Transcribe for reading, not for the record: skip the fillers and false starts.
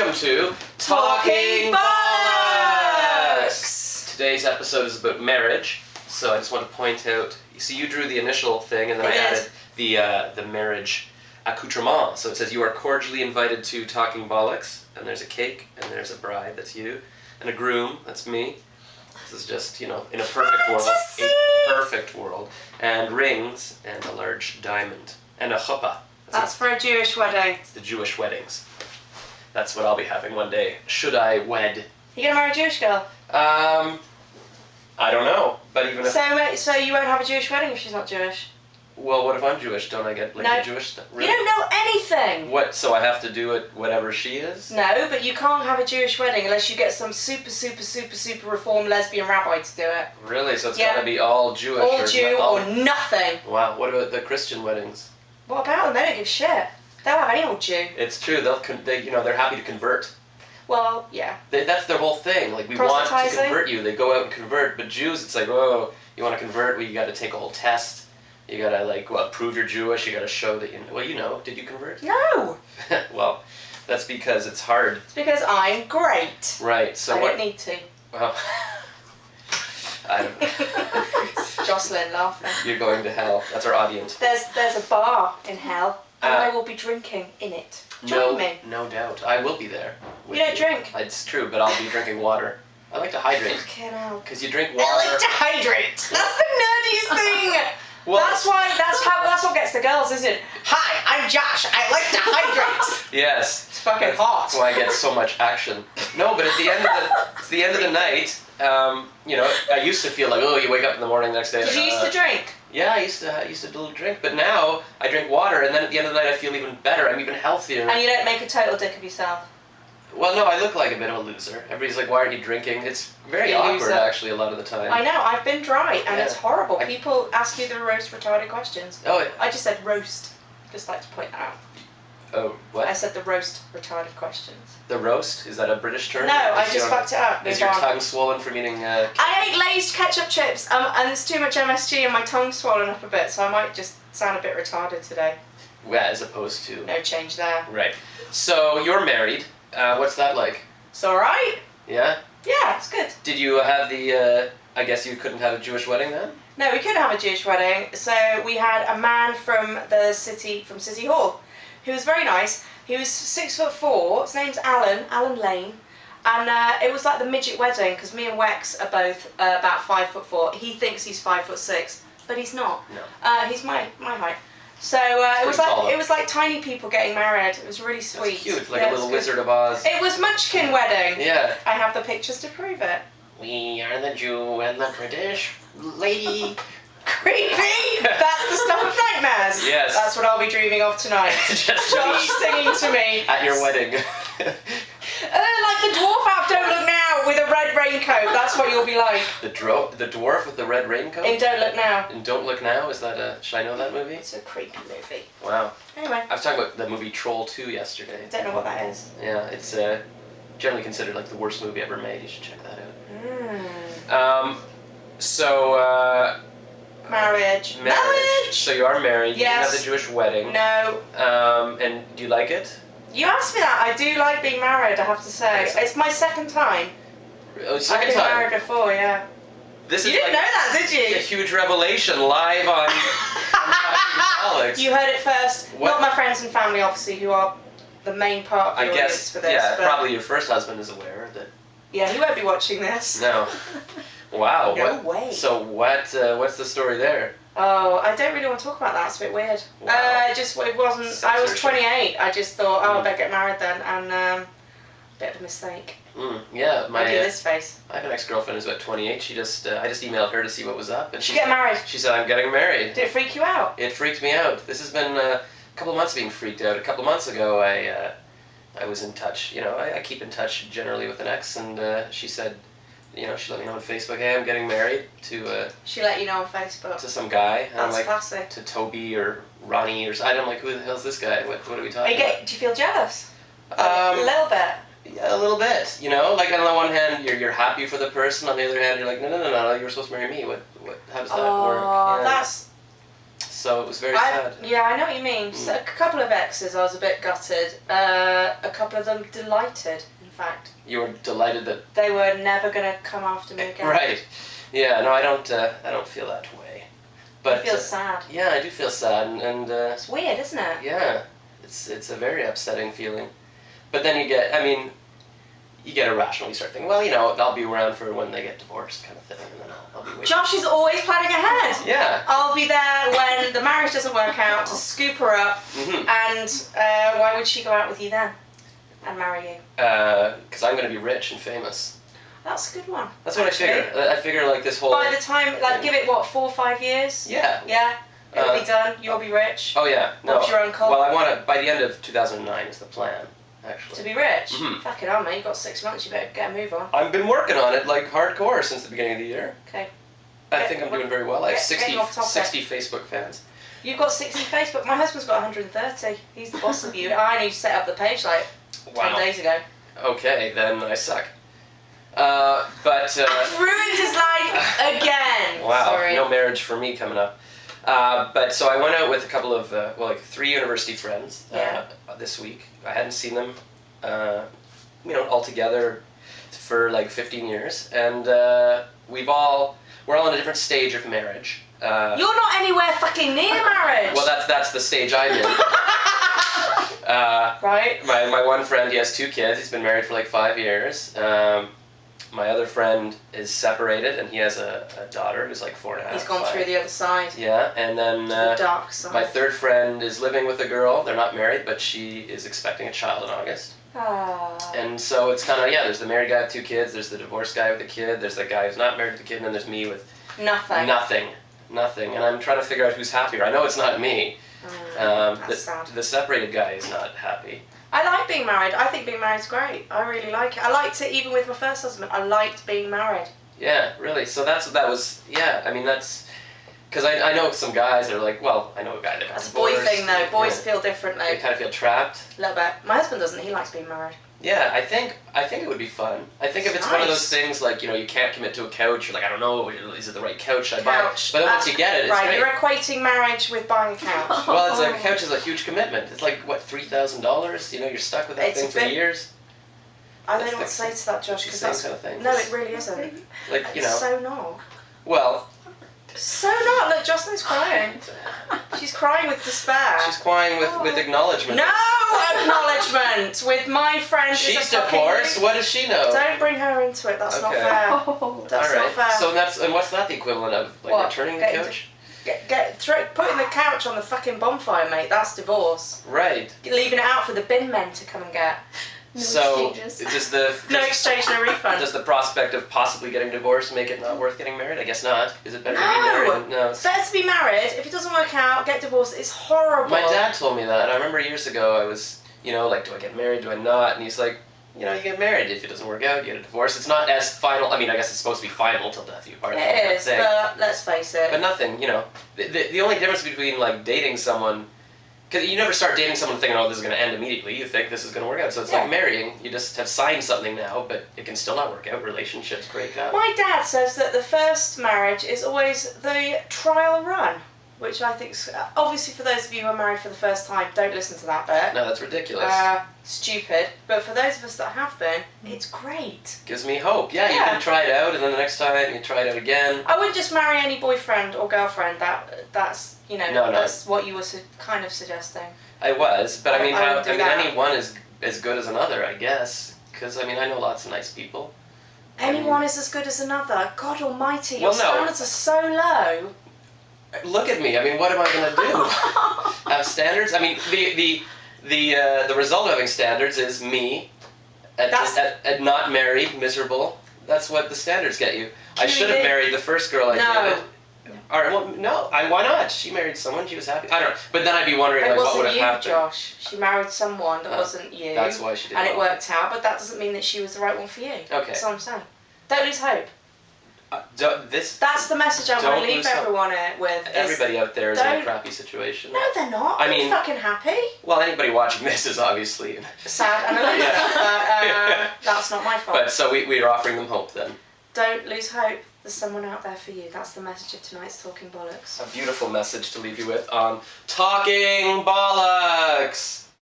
welcome to Talking Bollocks! Today's episode is about marriage, so I just want to point out, you drew the initial thing and then I added the marriage accoutrement. So it says, you are cordially invited to Talking Bollocks, and there's a cake, and there's a bride, that's you, and a groom, that's me. This is just, in a perfect world, a perfect world, and rings, and a large diamond, and a chuppah. That's for a Jewish wedding. It's the Jewish weddings. That's what I'll be having one day. Should I wed? You gonna marry a Jewish girl? I don't know, but even if... So you won't have a Jewish wedding if she's not Jewish? Well, what if I'm Jewish? Don't I get, the Jewish stuff? Really? You don't know anything! What, so I have to do it whatever she is? No, but you can't have a Jewish wedding unless you get some super reformed lesbian rabbi to do it. Really? So it's gotta be all Jewish? All Jew or nothing. Wow, what about the Christian weddings? What about them? They don't give a shit. They'll have any old Jew. It's true, they're happy to convert. Well, yeah. That's their whole thing. Like, we want to convert you. They go out and convert. But Jews, it's like, oh, you want to convert? Well, you got to take a whole test. You got to, prove you're Jewish. You got to show that did you convert? No. Well, that's because it's hard. It's because I'm great. Right. So I don't need to. Well, I don't know. Jocelyn laughing. You're going to hell. That's our audience. There's a bar in hell, and I will be drinking in it. Join me. No doubt. I will be there. You don't drink? It's true, but I'll be drinking water. I like to hydrate. Fucking hell. Because you drink water. I like to hydrate. That's the nerdiest thing. Well, that's what gets the girls, isn't it? Hi, I'm Josh. I like to hydrate. Yes. It's fucking hot. That's why I get so much action. No, but at the end of the night, I used to feel like, oh, you wake up in the morning the next day. Did you used to drink? Yeah, I used to do a drink, but now I drink water, and then at the end of the night I feel even better. I'm even healthier. And you don't make a total dick of yourself? Well, no, I look like a bit of a loser. Everybody's like, why aren't you drinking? It's very awkward, actually, a lot of the time. I know, I've been dry, and it's horrible. People ask you the roast retarded questions. Oh, I just said roast. Just like to point that out. Oh, what? I said the roast retarded questions. The roast? Is that a British term? No, I just fucked it up. Is your tongue swollen from eating... I ate Lay's ketchup chips, and there's too much MSG and my tongue's swollen up a bit, so I might just sound a bit retarded today. Yeah, as opposed to... No change there. Right. So, you're married. What's that like? It's alright. Yeah? Yeah, it's good. Did you have the... I guess you couldn't have a Jewish wedding then? No, we couldn't have a Jewish wedding, so we had a man from City Hall, who was very nice. He was 6'4", his name's Alan Lane, and it was like the midget wedding, because me and Wex are both about 5'4". He thinks he's 5'6", but he's not. No. He's my height. So it was like tiny people getting married. It was really sweet. That's cute, like a little Wizard of Oz. It was Munchkin wedding. Yeah. I have the pictures to prove it. We are the Jew and the British lady. Creepy! That's the stuff of nightmares. Yes. That's what I'll be dreaming of tonight. Josh singing to me. At your wedding. Like the dwarf out Don't Look Now with a red raincoat. That's what you'll be like. The dwarf with the red raincoat? In Don't Look Now. In Don't Look Now? Is that should I know that movie? It's a creepy movie. Wow. Anyway. I was talking about the movie Troll 2 yesterday. I don't know what that is. Yeah, it's generally considered like the worst movie ever made. You should check that out. Marriage. So you are married. Yes. You didn't have the Jewish wedding. No. And do you like it? You asked me that. I do like being married, I have to say. It's my second time. Oh, second I've been time? married before, yeah. You didn't know that, did you? A huge revelation live on Bollocks. You heard it first. What? Not my friends and family, obviously, who are the main part of the audience for this. Yeah, probably your first husband is aware that... Yeah, he won't be watching this. No. Wow. No way. So what's the story there? Oh, I don't really want to talk about that. It's a bit weird. Wow. It wasn't. I was 28. I just thought, I better get married then, and bit of a mistake. Yeah, I do this face. I have an ex-girlfriend who's about 28. I just emailed her to see what was up, and she get married. She said, I'm getting married. Did it freak you out? It freaked me out. This has been a couple of months being freaked out. A couple of months ago, I was in touch. I keep in touch generally with an ex, and she said, she let me know on Facebook, hey, I'm getting married to... She let you know on Facebook? To some guy. And That's classic. To Toby or Ronnie or... I'm like, who the hell's this guy? What are we talking about? Do you feel jealous? A little bit. Yeah, a little bit. Like on the one hand, you're happy for the person. On the other hand, you're like, no, you were supposed to marry me. How does that work? Yeah. That's So it was very sad. Yeah, I know what you mean. So a couple of exes, I was a bit gutted. A couple of them delighted, in fact. You were delighted that They were never going to come after me again. Right. Yeah. No, I don't feel that way. But I feel sad. Yeah, I do feel sad, and It's weird, isn't it? yeah, it's a very upsetting feeling. But then you get irrational. You start thinking, well, I'll be around for when they get divorced, kind of thing, and then I'll be waiting. Josh is always planning ahead. Yeah. I'll be there when the marriage doesn't work out to scoop her up. Mm-hmm. And why would she go out with you then and marry you? Because I'm going to be rich and famous. That's a good one. That's what I figure. I figure like this whole. By the time, give it 4 or 5 years. Yeah. Yeah. It'll be done. You'll be rich. Oh yeah. No. What's your own call? Well, I want to by the end of 2009 is the plan, actually. To be rich. Mm-hmm. Fuck it on, mate. You've got 6 months. You better get a move on. I've been working on it like hardcore since the beginning of the year. Okay. I think I'm doing very well. I have getting off topic. 60 Facebook fans. You've got 60 Facebook. My husband's got 130. He's the boss of you. I only set up the page 10 days ago. Okay, then I suck. But ruined his life again. wow, Sorry. no marriage for me coming up. But so I went out with a couple of 3 university friends this week. I hadn't seen them, all together for 15 years, and we're all in a different stage of marriage. You're not anywhere fucking near marriage. Well, that's the stage I'm in. Right. My one friend, he has 2 kids. He's been married for 5 years. My other friend is separated, and he has a daughter who's 4.5. He's gone through the other side. Yeah, and then the dark side. my third friend is living with a girl. They're not married, but she is expecting a child in August. Ah. And so it's kind of, there's the married guy with 2 kids, there's the divorced guy with a kid, there's the guy who's not married with a kid, and then there's me with Nothing. And I'm trying to figure out who's happier. I know it's not me. That's sad. The separated guy is not happy. I like being married. I think being married's great. I really like it. I liked it even with my first husband. I liked being married. Yeah, really. So that's because I know some guys that are I know a guy that got That's a boy divorced. thing though. Boys feel differently. They kind of feel trapped. A little bit. My husband doesn't. He likes being married. Yeah, I think it would be fun. I think if it's one of those things you can't commit to a couch. You're I don't know, is it the right couch I buy? But then once you get it, it's right. great. You're equating marriage with buying a couch. Well, it's a couch is a huge commitment. It's $3,000. You're stuck with that thing for years. I don't know what to say to that, Josh. It's the same kind of thing. No, it really isn't. It's so not. Well. So not. Look, Jocelyn's crying. She's crying with despair. She's crying with acknowledgement. No acknowledgement with my friend. She's divorced. What does she know? Don't bring her into it. That's not fair. That's not fair. So what's that the equivalent of? Returning the couch? Putting the couch on the fucking bonfire, mate. That's divorce. Right. Leaving it out for the bin men to come and get. No exchange, no refund. Does the prospect of possibly getting divorced make it not worth getting married? I guess not. Is it better to be married? No. It's better to be married. If it doesn't work out, get divorced. It's horrible. My dad told me that. I remember years ago I was, do I get married? Do I not? And he's like, you get married. If it doesn't work out, you get a divorce. It's not as final. I mean, I guess it's supposed to be final till death you part. It is, but let's face it. But nothing, the only difference between dating someone. Because you never start dating someone thinking, this is going to end immediately. You think this is going to work out. So it's like marrying. You just have signed something now, but it can still not work out. Relationships break up. My dad says that the first marriage is always the trial run, which I think, obviously for those of you who are married for the first time, don't listen to that bit. No, that's ridiculous. Stupid. But for those of us that have been, it's great. Gives me hope. Yeah, you can try it out, and then the next time you try it out again. I wouldn't just marry any boyfriend or girlfriend. That's that's what you were kind of suggesting. I was, but any one is as good as another, I guess. Because I know lots of nice people. Anyone is as good as another. God Almighty, your standards are so low. Look at me. What am I going to do? Have standards? The result of having standards is me, at not married, miserable. That's what the standards get you. I should have married the first girl I dated. No. Why not? She married someone. She was happy. I don't know. But then I'd be wondering, what would have happened? It wasn't you, Josh. She married someone that wasn't you. That's why she did. And it worked out, but that doesn't mean that she was the right one for you. Okay. That's what I'm saying. Don't lose hope. That's the message I want to leave everyone with. Everybody out there is in a crappy situation. No, they're not. They're fucking happy. Well, anybody watching this is obviously sad and alone. But that's not my fault. But so we are offering them hope then. Don't lose hope. There's someone out there for you. That's the message of tonight's Talking Bollocks. A beautiful message to leave you with on Talking Bollocks!